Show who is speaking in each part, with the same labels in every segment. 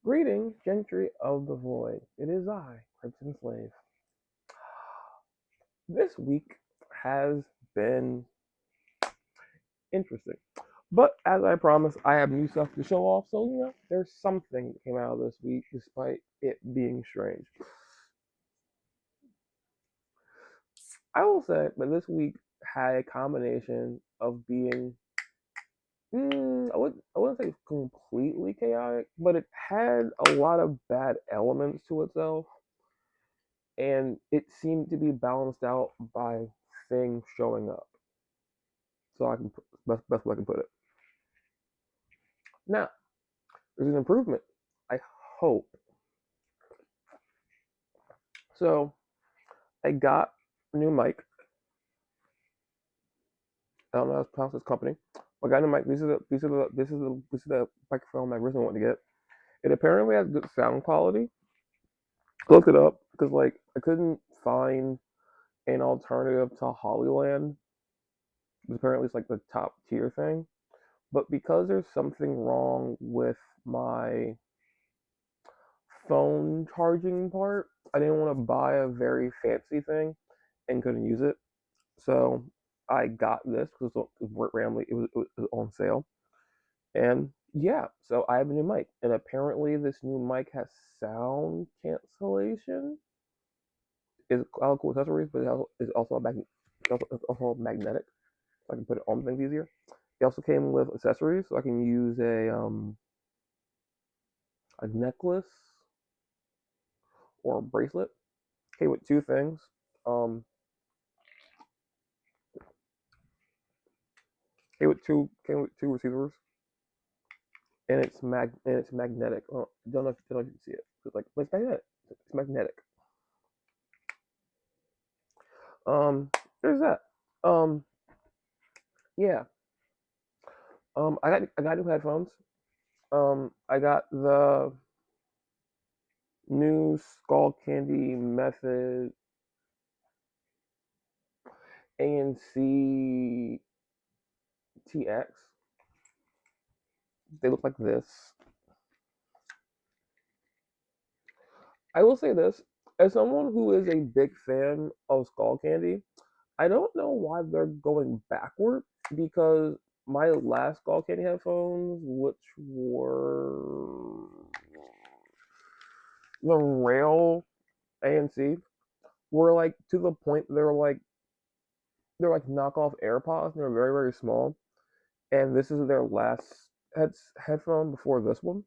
Speaker 1: Greetings, gentry of the void. It is I, CrimsonSlave. This week has been interesting. But as I promised, I have new stuff to show off, so there's something that came out of this week despite it being strange. I will say that this week had a combination of being I wouldn't say completely chaotic, but it had a lot of bad elements to itself, and it seemed to be balanced out by things showing up. So I can best way I can put it. Now, there's an improvement. I hope. So I got a new mic. I don't know how to pronounce this company. I got a new mic. This is the microphone I originally wanted to get. It apparently has good sound quality. I looked it up because I couldn't find an alternative to Hollyland. Apparently it's like the top tier thing. But because there's something wrong with my phone charging part, I didn't want to buy a very fancy thing and couldn't use it. So I got this because it was on sale. And yeah, so I have a new mic. And apparently this new mic has sound cancellation. It's a cool accessories, but it's also magnetic. So I can put it on things easier. It also came with accessories, so I can use a necklace or a bracelet. Came with two things. Um, came with two receivers, and it's magnetic. Don't know if you can see it. But it's magnetic. It's magnetic. Um, there's that. Um, yeah. I got new headphones. I got the new Skull Candy Method ANC TX. They look like this. I will say this: as someone who is a big fan of Skull Candy, I don't know why they're going backward because my last Skull Candy headphones, which were the Rail ANC, were like to the point they're like knockoff AirPods and they're very very small. And this is their last headphone before this one.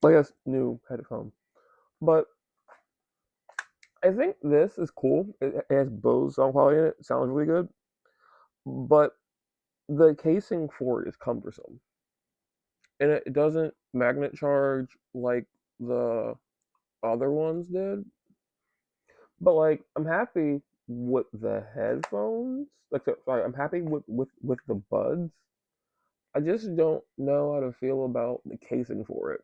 Speaker 1: I guess new headphone, but I think this is cool. It has Bose sound quality in it. It sounds really good, but the casing for it is cumbersome, and it doesn't magnet charge like the other ones did. But I'm happy with the headphones. Sorry, I'm happy with the buds. I just don't know how to feel about the casing for it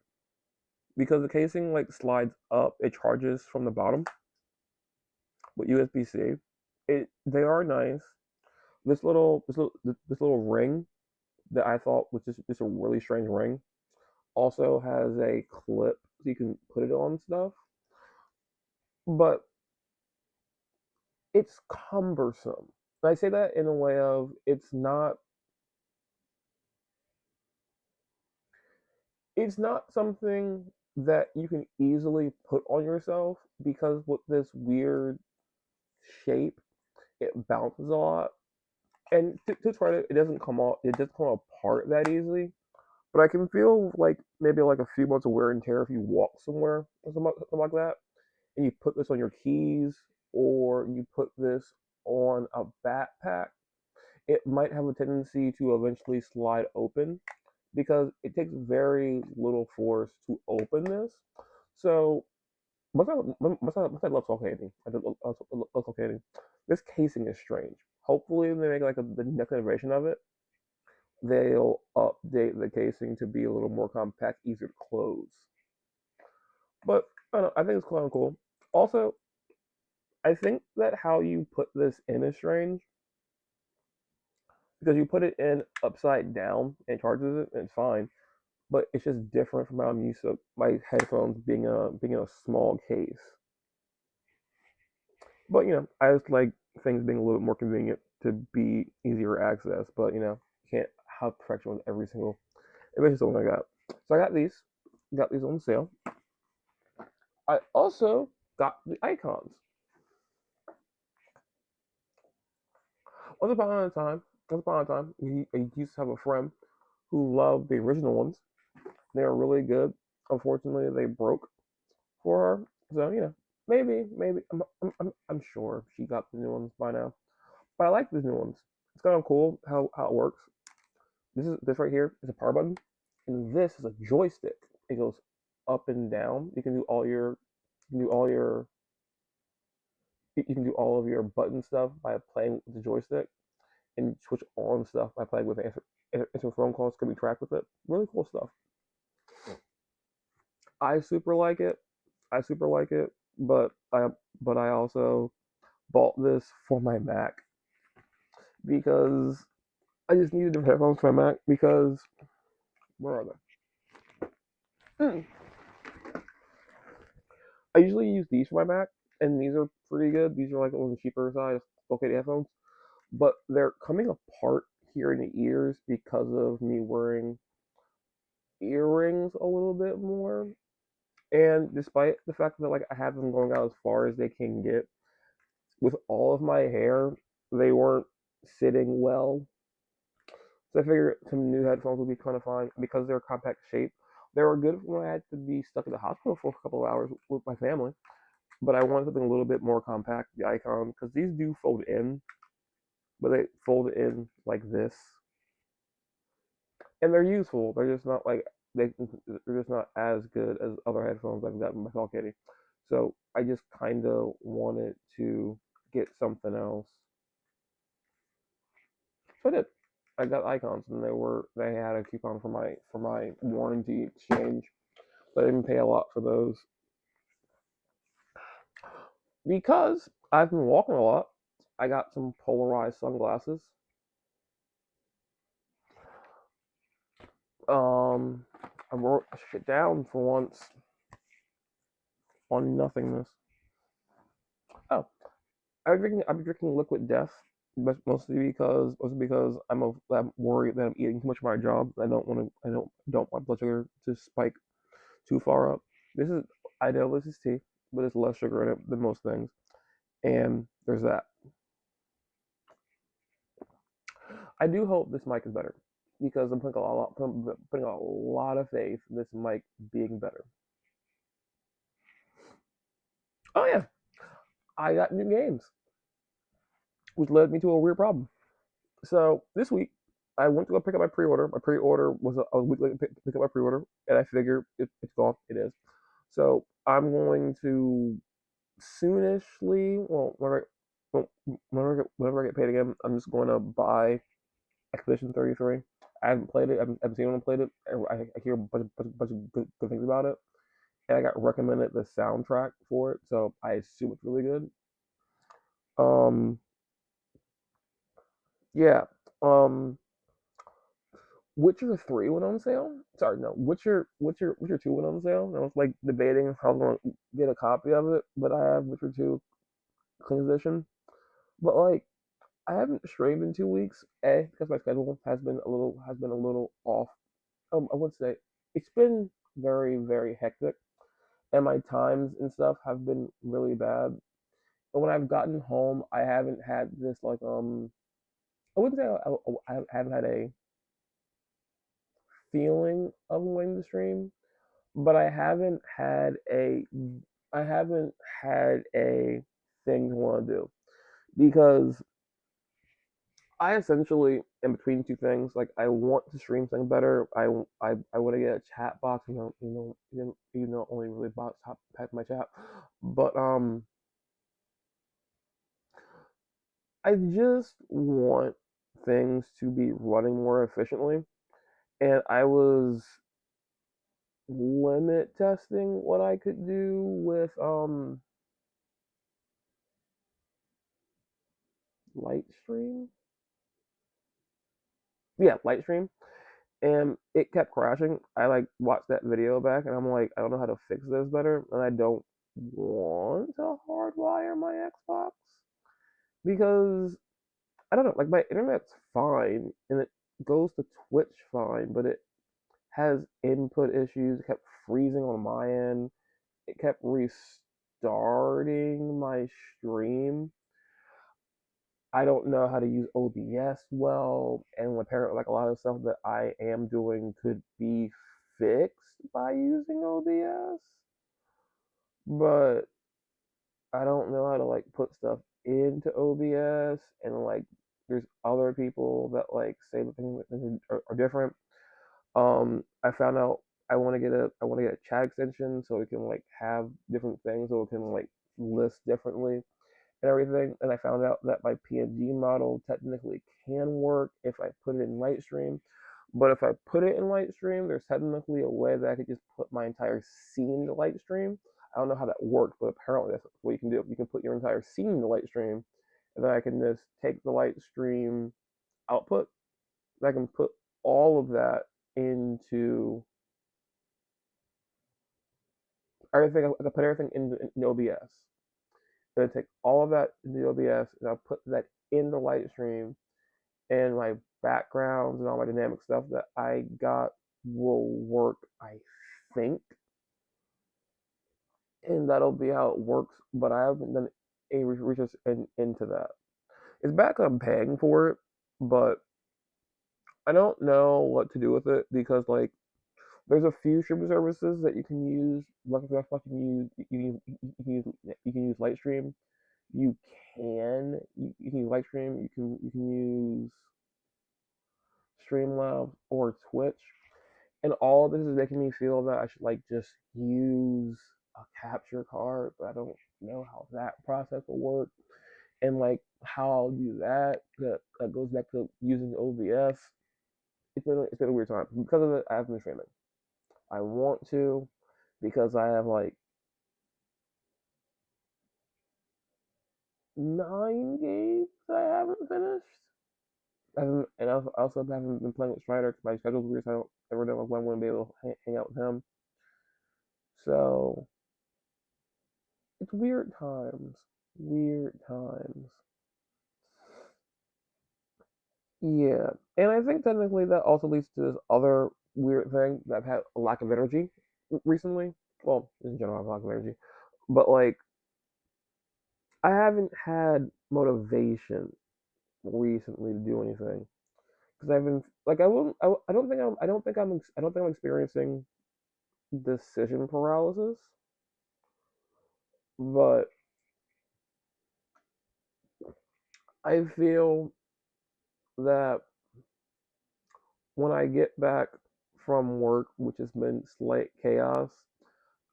Speaker 1: because the casing slides up. It charges from the bottom with USB-C. They are nice. This little ring that I thought was just a really strange ring also has a clip so you can put it on stuff, but it's cumbersome. And I say that in a way of it's not something that you can easily put on yourself because with this weird shape, it bounces a lot. And to try it doesn't come apart that easily. But I can feel maybe a few months of wear and tear if you walk somewhere or something like that, and you put this on your keys or you put this on a backpack, it might have a tendency to eventually slide open because it takes very little force to open this. So must I love Skull Candy. I love Skull Candy. This casing is strange. Hopefully they make the next iteration of it. They'll update the casing to be a little more compact, easier to close. But I don't know, I think it's quite cool. Also, I think that how you put this in is strange because you put it in upside down and charges it, and it's fine. but it's just different from how I'm used to my headphones being in a small case. But I just like things being a little bit more convenient to be easier access. But you can't have perfection with every single. It's just something I got. So I got these on sale. I also got the icons. Once upon a time, I used to have a friend who loved the original ones. They were really good. Unfortunately, they broke for her. So maybe I'm sure she got the new ones by now. But I like these new ones. It's kind of cool how it works. This right here is a power button, and this is a joystick. It goes up and down. You can do all your you can do all of your button stuff by playing with the joystick, and switch on stuff by playing with answer phone calls. Can be tracked with it. Really cool stuff. I super like it. I super like it, but I also bought this for my Mac because I just needed different headphones for my Mac because where are they? I usually use these for my Mac, and these are pretty good. These are like on the cheaper side of located headphones, but they're coming apart here in the ears because of me wearing earrings a little bit more. And despite the fact that like I have them going out as far as they can get, with all of my hair, they weren't sitting well. So I figured some new headphones would be kind of fine because they're compact shape. They were good when I had to be stuck in the hospital for a couple of hours with my family, but I wanted something a little bit more compact, the Icon, because these do fold in, but they fold in like this, and they're useful. They're just not like they're just not as good as other headphones I've gotten my Kitty. So I just kind of wanted to get something else. So I did. I got Icons, and they had a coupon for my warranty exchange. But I didn't pay a lot for those because I've been walking a lot. I got some polarized sunglasses. Um, I wrote shit down for once on nothingness. Oh, I've been drinking Liquid Death, but mostly because I'm worried that I'm eating too much of my job. I don't want blood sugar to spike too far up. This is I know this is tea, but it's less sugar in it than most things, and there's that. I do hope this mic is better because I'm putting a lot of faith in this mic being better. Oh yeah, I got new games, which led me to a weird problem. So this week, I went to go pick up my pre-order. My pre-order was a week late to pick up my pre-order, and I figured it's gone. It is. So I'm going to soonishly, whenever I get paid again, I'm just going to buy Expedition 33. I haven't played it. I haven't seen anyone played it. I hear a bunch of good things about it, and I got recommended the soundtrack for it, so I assume it's really good. Um, yeah. Um, Witcher 3 went on sale. Sorry, no. Witcher 2 went on sale. And I was like debating how I'm gonna get a copy of it, but I have Witcher 2 clean edition. But like I haven't streamed in 2 weeks. Because my schedule has been a little off. I would say it's been very, very hectic, and my times and stuff have been really bad. And when I've gotten home, I haven't had this like I wouldn't say I haven't had a feeling of wanting to stream, but I haven't had a thing to want to do because I essentially am between two things. Like I want to stream something better. I want to get a chat box. Only really box top type my chat, but I just want things to be running more efficiently. And I was limit testing what I could do with Lightstream. Yeah, Lightstream. and it kept crashing. I like watched that video back, and I'm like, I don't know how to fix this better, and I don't want to hardwire my Xbox because I don't know, like my internet's fine and it goes to Twitch fine, but it has input issues. It kept freezing on my end. It kept restarting my stream. I don't know how to use OBS well, and apparently, like a lot of stuff that I am doing could be fixed by using OBS, but I don't know how to like put stuff into OBS, and like there's other people that like say that things are different. I found out I want to get a chat extension so it can like have different things, so it can like list differently and everything. And I found out that my PNG model technically can work if I put it in Lightstream. But if I put it in Lightstream, there's technically a way that I could just put my entire scene to Lightstream. I don't know how that works, but apparently that's what you can do. You can put your entire scene to Lightstream, and then I can just take the Lightstream output, and I can put all of that into everything. I can put everything in OBS. I'm gonna take all of that into OBS, and I'll put that in the Lightstream, and my backgrounds and all my dynamic stuff that I got will work, I think, and that'll be how it works. But I haven't done any research into that. It's bad 'cause I'm paying for it, but I don't know what to do with it because like there's a few streaming services that you can use. Like if you can use Lightstream. You you can use Lightstream. You can use Streamlabs or Twitch, and all of this is making me feel that I should like just use a capture card, but I don't know how that process will work and like how I'll do that. That goes back to using OBS. It's been a weird time because of it. I haven't been streaming. I want to because I have like 9 games I haven't finished. And I also haven't been playing with Strider because my schedule's weird, so I don't ever know when I'm going to be able to hang out with him. So it's weird times. Weird times. Yeah. And I think technically that also leads to this other weird thing that I've had a lack of energy recently. Well, in general, I have a lack of energy. But like, I haven't had motivation recently to do anything because I've been like I won't I don't think I'm experiencing decision paralysis, but I feel that when I get back from work, which has been slight chaos,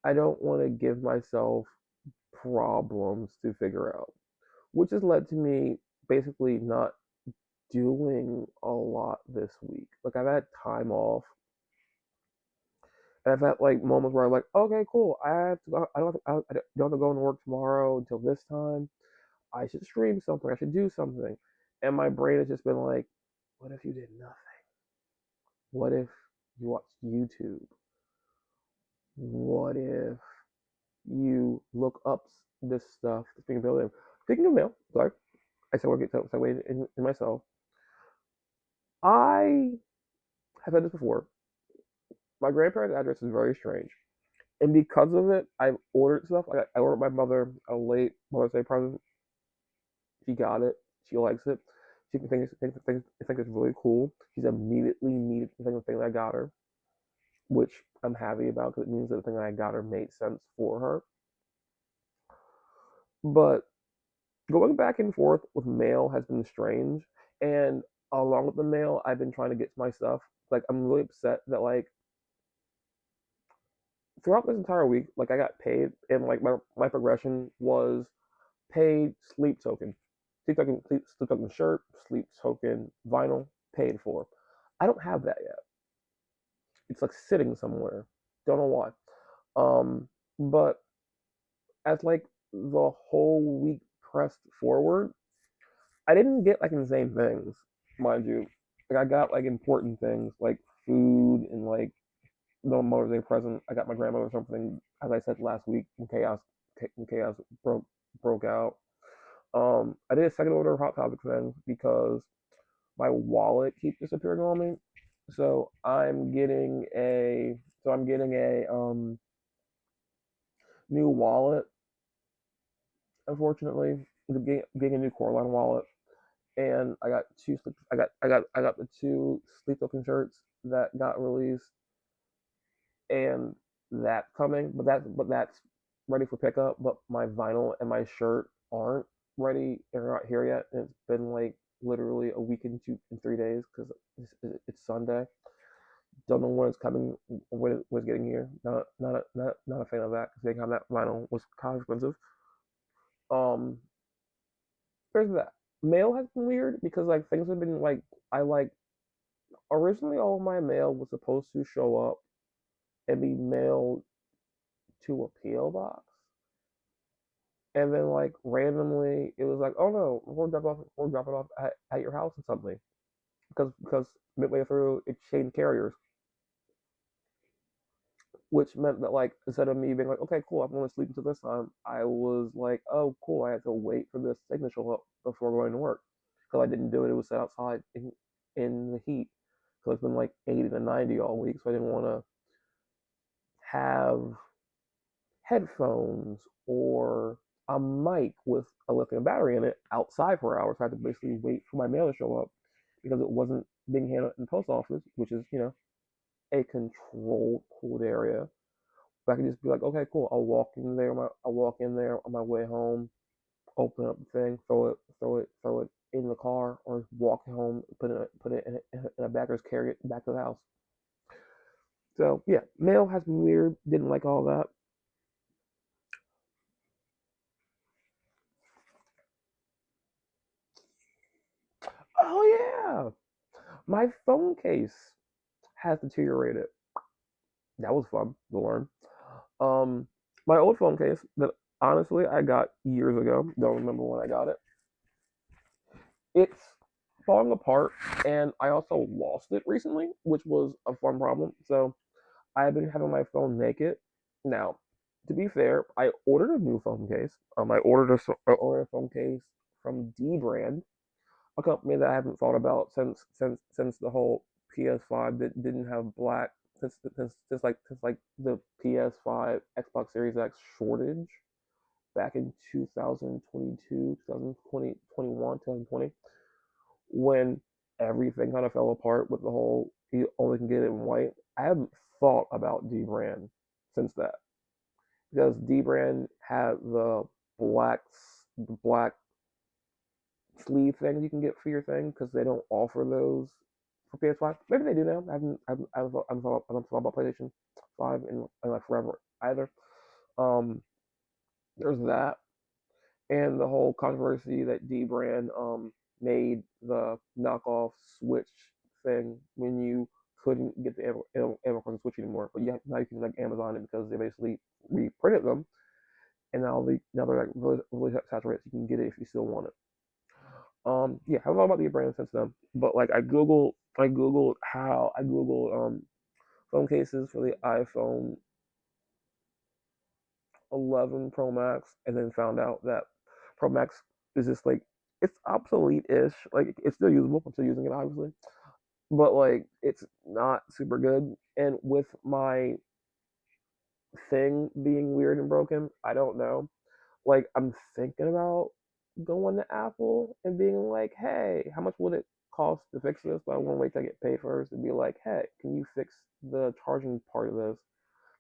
Speaker 1: I don't want to give myself problems to figure out, which has led to me basically not doing a lot this week. Like I've had time off, and I've had like moments where I'm like, okay, cool. I have to go, I don't have to go into work tomorrow until this time. I should stream something. I should do something, and my brain has just been like, what if you did nothing? What if you watched YouTube? What if you look up this stuff that's being built in? Speaking of mail, sorry, I said we'll get segued in myself. I have said this before. My grandparents' address is very strange, and because of it, I've ordered stuff. I ordered my mother a late Mother's Day present. She got it. She likes it. She thinks it's really cool. She's immediately needed the thing that I got her, which I'm happy about because it means that the thing that I got her made sense for her. But going back and forth with mail has been strange, and along with the mail, I've been trying to get to my stuff. Like I'm really upset that like throughout this entire week, like I got paid, and like my progression was paid, sleep token shirt, sleep token vinyl, paid for. I don't have that yet. It's like sitting somewhere. Don't know why. Um, but as like the whole week pressed forward, I didn't get like insane things, mind you. Like I got like important things like food and like no Mother's Day present. I got my grandmother something, as I said last week when chaos broke out. I did a second order of Hot Topic things because my wallet keeps disappearing on me. So I'm getting a new wallet. Unfortunately, getting a new Coraline wallet, and I got the two sleep token shirts that got released, and that's coming, but that's ready for pickup. But my vinyl and my shirt aren't ready. They're not here yet, and it's been like literally a week and 3 days because it's Sunday. Don't know when it's coming, when it was getting here. Not a fan of that because they have that vinyl was kind of expensive. Um, there's that. Mail has been weird because like things have been like I like originally all of my mail was supposed to show up and be mailed to a PO box, and then like randomly it was like, oh no, we're dropping off at your house or something because midway through it changed carriers, which meant that like instead of me being like, okay, cool, I'm going to sleep until this time, I was like, oh, cool, I had to wait for this signal to show up before going to work because I didn't do it. It was set outside in the heat because it's been like 80 to 90 all week, so I didn't want to have headphones or a mic with a lithium battery in it outside for hours. So I had to basically wait for my mail to show up because it wasn't being handled in the post office, which is a controlled, cooled area. But I could just be like, okay, cool. I'll walk in there on my way home, open up the thing, throw it in the car, or walk home, put it in a bag, or just carry it back to the house. So yeah, mail has been weird. Didn't like all that. Oh yeah, my phone case has deteriorated. That was fun to learn. Um, my old phone case that honestly I got years ago. Don't remember when I got it. It's falling apart, and I also lost it recently, which was a fun problem. So I've been having my phone naked. Now, to be fair, I ordered a new phone case. I ordered a phone case from D Brand, a company that I haven't thought about since the whole PS5 that didn't have black since like the PS5 Xbox Series X shortage back in 2022, 2020, 2020, when everything kind of fell apart with the whole you only can get it in white. I haven't thought about D Brand since that because D Brand had black black sleeve things you can get for your thing because they don't offer those for PS5. Maybe they do now. I haven't thought about PlayStation 5 in like forever either. Um, there's that, and the whole controversy that D Brand made the knockoff Switch thing when you couldn't get the Animal Switch anymore, but now you can like Amazon it because they basically reprinted them, and now they're like really saturated. So you can get it if you still want it. Yeah, I have thought about the brand since then, but like I googled phone cases for the iPhone 11 Pro Max, and then found out that Pro Max is just like it's obsolete-ish. Like it's still usable. I'm still using it obviously, but like it's not super good. And with my thing being weird and broken, I don't know. Like I'm thinking about going to Apple and being like, hey, how much would it cost to fix this? But I want to wait till I get paid first and be like, hey, can you fix the charging part of this?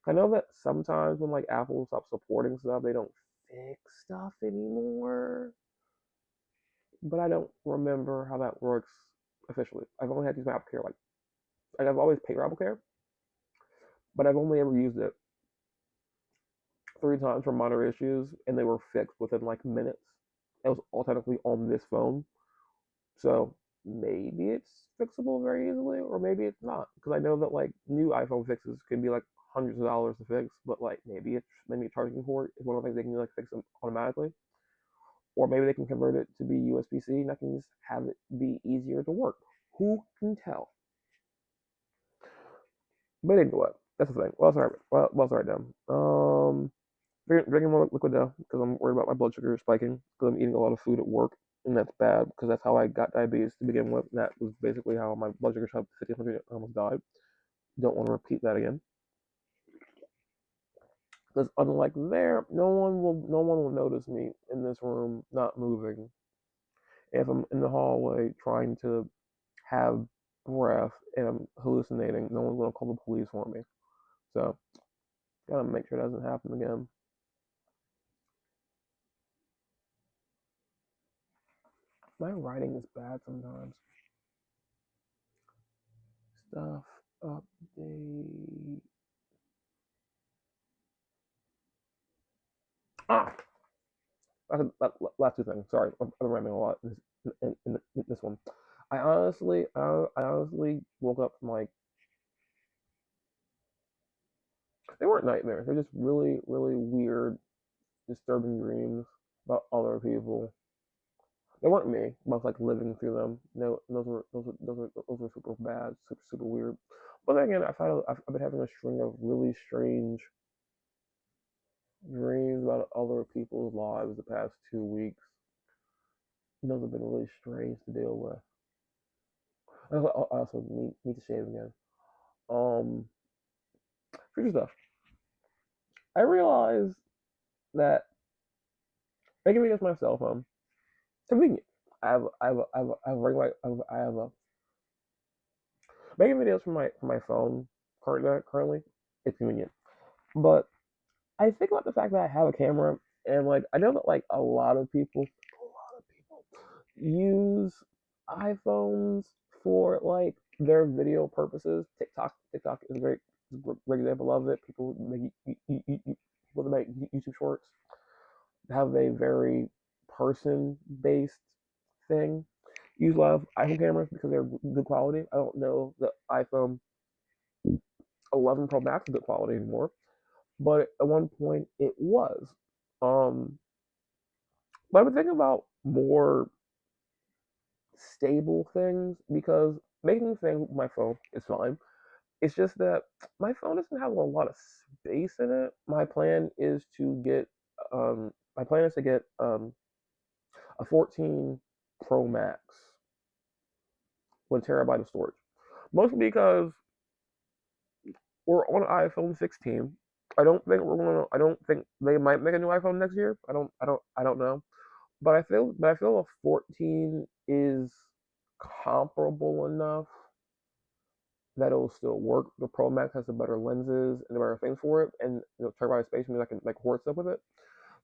Speaker 1: I know that sometimes when like Apple stops supporting stuff, they don't fix stuff anymore. But I don't remember how that works officially. I've only had to use my Apple Care like I've always paid for Apple Care, but I've only ever used it 3 times for minor issues, and they were fixed within like minutes. It was all technically on this phone, so maybe it's fixable very easily, or maybe it's not. Because I know that like new iPhone fixes can be like hundreds of dollars to fix, but like maybe a charging port is one of the things they can like fix them automatically, or maybe they can convert it to be USB-C and I can just have it be easier to work. Who can tell? But anyway, that's the thing. Well, sorry. Well, sorry, now. Drinking more liquid now because I'm worried about my blood sugar spiking because I'm eating a lot of food at work, and that's bad because that's how I got diabetes to begin with. And that was basically how my blood sugar shot up to 1500. I almost died. Don't want to repeat that again. Because unlike there, no one will notice me in this room not moving. If I'm in the hallway trying to have breath and I'm hallucinating, no one's gonna call the police for me. So gotta make sure it doesn't happen again. My writing is bad sometimes. Stuff update. Ah, last two things. Sorry, I'm rambling a lot in this one. I honestly woke up from like they weren't nightmares. They're just really, really weird, disturbing dreams about other people. They weren't me. I was like living through them. No, those were super bad, super weird. But then again, I've been having a string of really strange dreams about other people's lives the past 2 weeks. And those have been really strange to deal with. I also need to shave again. Um, future stuff. I realized that making videos on my cell phone convenient. I have a regular, I have a making videos from my phone currently. It's convenient, but I think about the fact that I have a camera and like I know that like a lot of people use iPhones for like their video purposes. TikTok is a great example of it. People people that make YouTube shorts have a very person based thing. Use a lot of iPhone cameras because they're good quality. I don't know the iPhone 11 Pro Max is good quality anymore, but at one point it was. Um, but I've been thinking about more stable things because making things with my phone is fine. It's just that my phone doesn't have a lot of space in it. My plan is to get a 14 Pro Max with a terabyte of storage. Mostly because we're on iPhone 16. I don't think they might make a new iPhone next year. I don't know. But I feel a 14 is comparable enough that it'll still work. The Pro Max has the better lenses and the better things for it, and terabyte of space means I can like hoard stuff with it.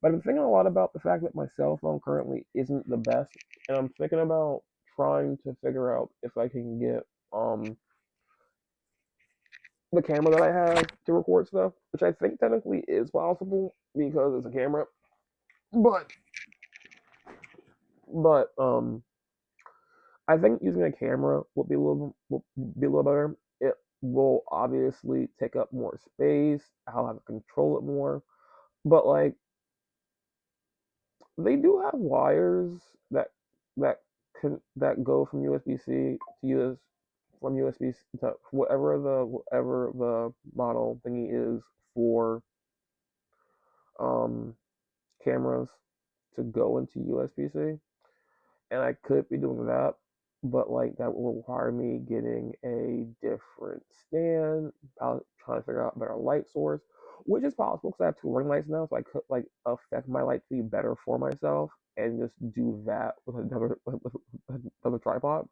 Speaker 1: But I've been thinking a lot about the fact that my cell phone currently isn't the best, and I'm thinking about trying to figure out if I can get the camera that I have to record stuff, which I think technically is possible because it's a camera. But but I think using a camera will be a little better. It will obviously take up more space. I'll have to control it more. But like they do have wires that that go from USB C to US from USB to whatever the model thingy is for um cameras to go into USB C, and I could be doing that, but like that will require me getting a different stand, trying to figure out a better light source, which is possible because I have two ring lights now, so I could like affect my light to be better for myself and just do that with another tripod,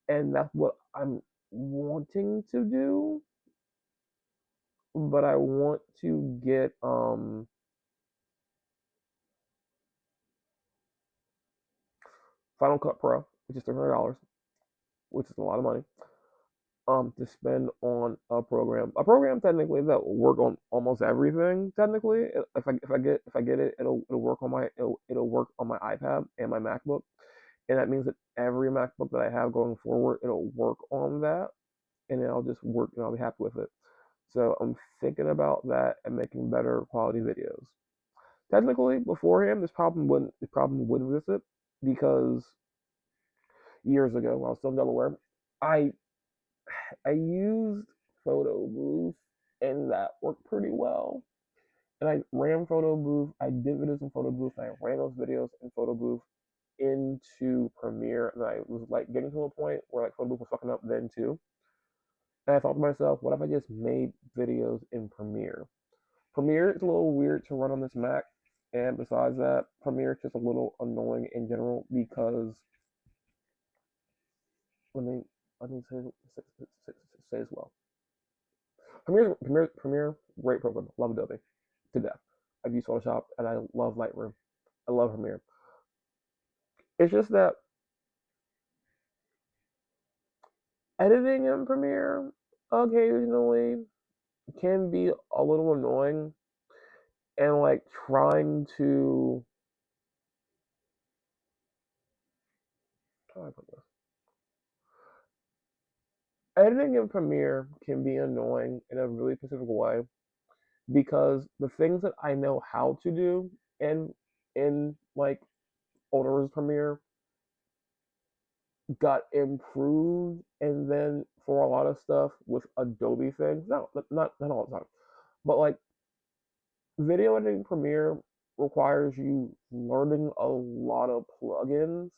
Speaker 1: and that's what I'm wanting to do. But I want to get Final Cut Pro, which is $300, which is a lot of money, to spend on a program. A program technically that will work on almost everything. Technically, if I get it, it'll work on my iPad and my MacBook, and that means that every MacBook that I have going forward, it'll work on that, and it'll just work, and I'll be happy with it. So I'm thinking about that and making better quality videos. Technically, beforehand, this problem wouldn't exist because years ago when I was still in Delaware, I I used Photo Booth, and that worked pretty well. And I ran Photo Booth. I did videos in Photo Booth, and I ran those videos in Photo Booth into Premiere. And I was like getting to a point where like Photo Booth was fucking up then too. And I thought to myself, what if I just made videos in Premiere? Premiere is a little weird to run on this Mac, and besides that, Premiere is just a little annoying in general because let me let me say as well. Premiere, great program. Love Adobe to death. I've used Photoshop and I love Lightroom. I love Premiere. It's just that editing in Premiere occasionally can be a little annoying, and like trying to how do I put this? Editing in Premiere can be annoying in a really specific way because the things that I know how to do in like older Premiere got improved, and then for a lot of stuff with Adobe things, not all the time, but like video editing Premiere requires you learning a lot of plugins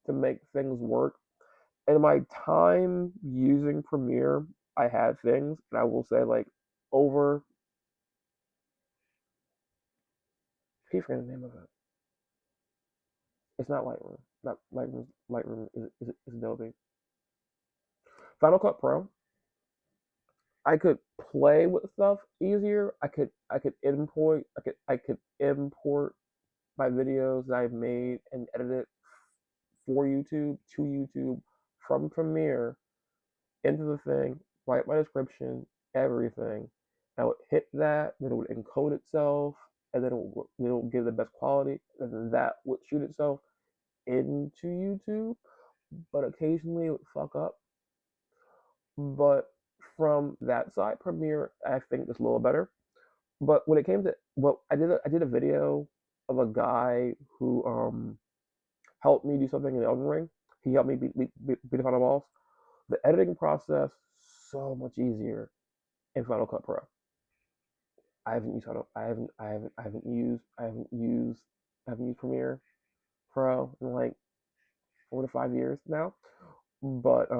Speaker 1: to make things work. And my time using Premiere, I had things, and I will say like over. I keep forgetting the name of it. It's not Lightroom. Not Lightroom. Lightroom is Adobe. Final Cut Pro. I could play with stuff easier. I could import my videos that I've made and edit it for YouTube to YouTube from Premiere into the thing, write my description, everything. I would hit that, then it would encode itself, and then it would give the best quality, and then that would shoot itself into YouTube. But occasionally it would fuck up. But from that side, Premiere I think is a little better. But when it came to I did a video of a guy who helped me do something in the Elden Ring. He helped me beat the final boss. The editing process so much easier in Final Cut Pro. I haven't used Final, I haven't used Premiere Pro in like 4 to 5 years now. But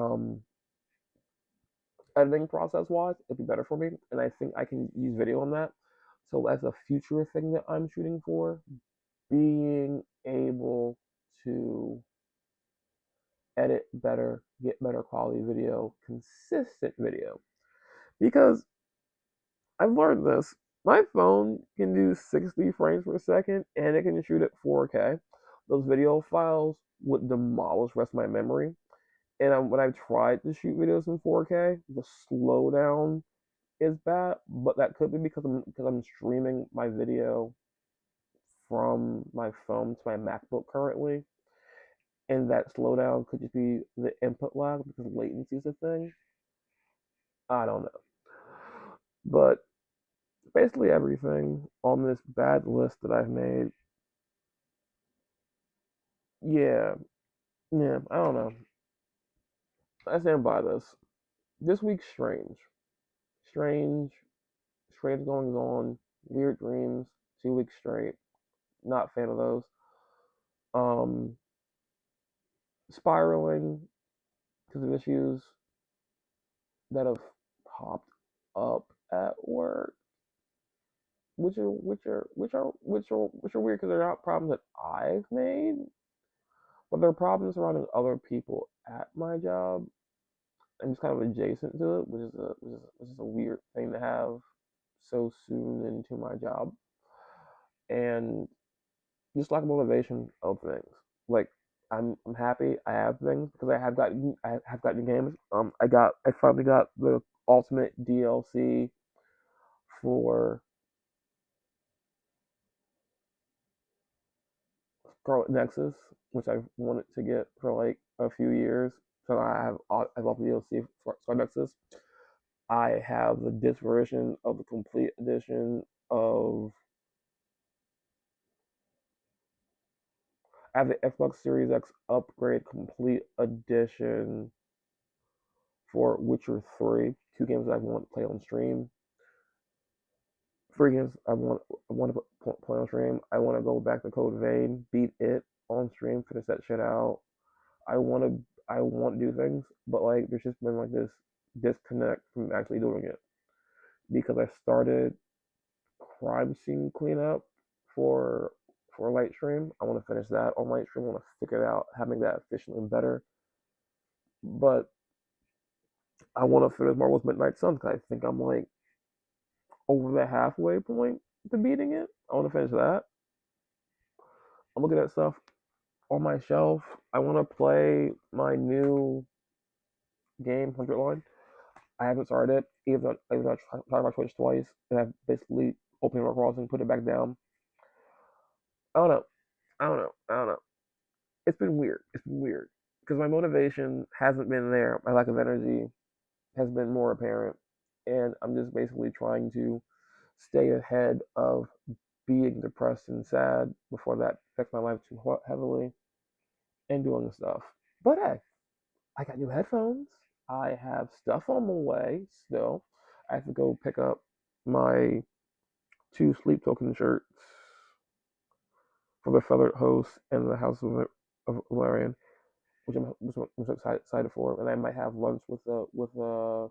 Speaker 1: editing process wise, it'd be better for me, and I think I can use video on that. So as a future thing that I'm shooting for, being able to edit better, get better quality video, consistent video. Because I've learned this. My phone can do 60 frames per second and it can shoot at 4K. Those video files would demolish the rest of my memory. And when I've tried to shoot videos in 4K, the slowdown is bad, but that could be because I'm streaming my video from my phone to my MacBook currently, and that slowdown could just be the input lag because latency is a thing. I don't know, but basically everything on this bad list that I've made. Yeah, yeah, I don't know. I stand by this. This week's strange, strange goings on, weird dreams. 2 weeks straight. Not a fan of those. Um, spiraling because of issues that have popped up at work, which are weird because they're not problems that I've made, but they're problems surrounding other people at my job and just kind of adjacent to it, which is a weird thing to have so soon into my job, and just lack of motivation of things. Like I'm happy I have things because I have gotten games. I finally got the ultimate DLC for Scarlet Nexus, which I've wanted to get for like a few years. So I have all the DLC for Scarlet Nexus. I have the disc version of the complete edition of. I have the Xbox Series X upgrade complete edition for Witcher 3, two games that I want to play on stream. Three games I want to play on stream. I want to go back to Code Vein, beat it on stream, finish that shit out. I want to do things, but like there's just been like this disconnect from actually doing it because I started crime scene cleanup for for Lightstream. I want to finish that on Lightstream. I want to figure it out, having that efficiently and better. But I want to finish Marvel's Midnight Suns because I think I'm like over the halfway point to beating it. I want to finish that. I'm looking at stuff on my shelf. I want to play my new game, 100 Line. I haven't started it, even though I tried my Twitch twice, and I've basically opened my crossing, put it back down. I don't know. I don't know. I don't know. It's been weird. It's been weird because my motivation hasn't been there. My lack of energy has been more apparent, and I'm just basically trying to stay ahead of being depressed and sad before that affects my life too heavily and doing stuff. But hey, I got new headphones. I have stuff on the way still. I have to go pick up my two Sleep Token shirts for the Feathered Host and the House of Valerian, which I'm excited for. And I might have lunch with a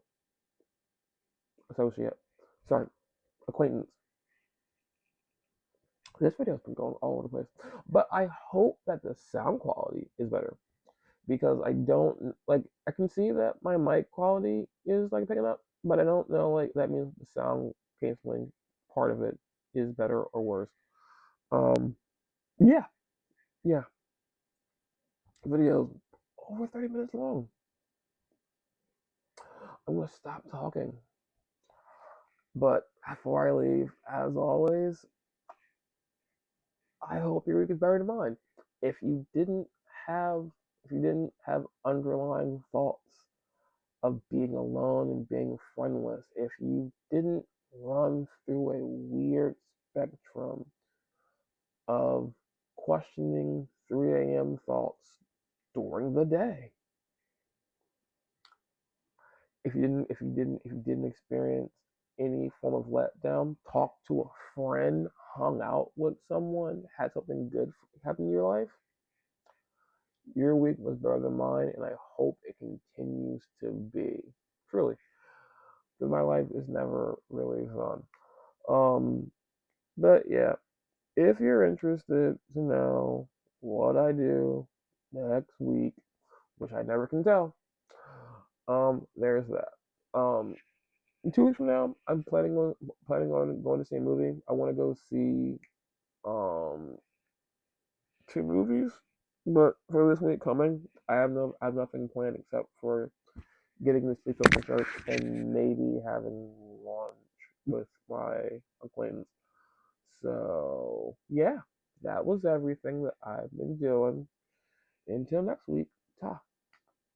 Speaker 1: associate, sorry, acquaintance. This video's been going all over the place, but I hope that the sound quality is better because I don't like. I can see that my mic quality is like picking up, but I don't know like that means the sound canceling part of it is better or worse. Um, yeah, yeah. The video's over 30 minutes long. I'm gonna stop talking. But before I leave, as always, I hope your week is better than mine. If you didn't have if you didn't have underlying thoughts of being alone and being friendless, if you didn't run through a weird spectrum of questioning 3 a.m. thoughts during the day, if you didn't experience any form of letdown, talk to a friend, hung out with someone, had something good happen in your life, your week was better than mine, and I hope it continues to be. Truly, because my life is never really fun. Um, but yeah, if you're interested to know what I do next week, which I never can tell, there's that. 2 weeks from now, I'm planning on going to see a movie. I want to go see um two movies, but for this week coming, I have nothing planned except for getting the sleep over shirt and maybe having lunch with my acquaintance. So yeah, that was everything that I've been doing. Until next week, ta.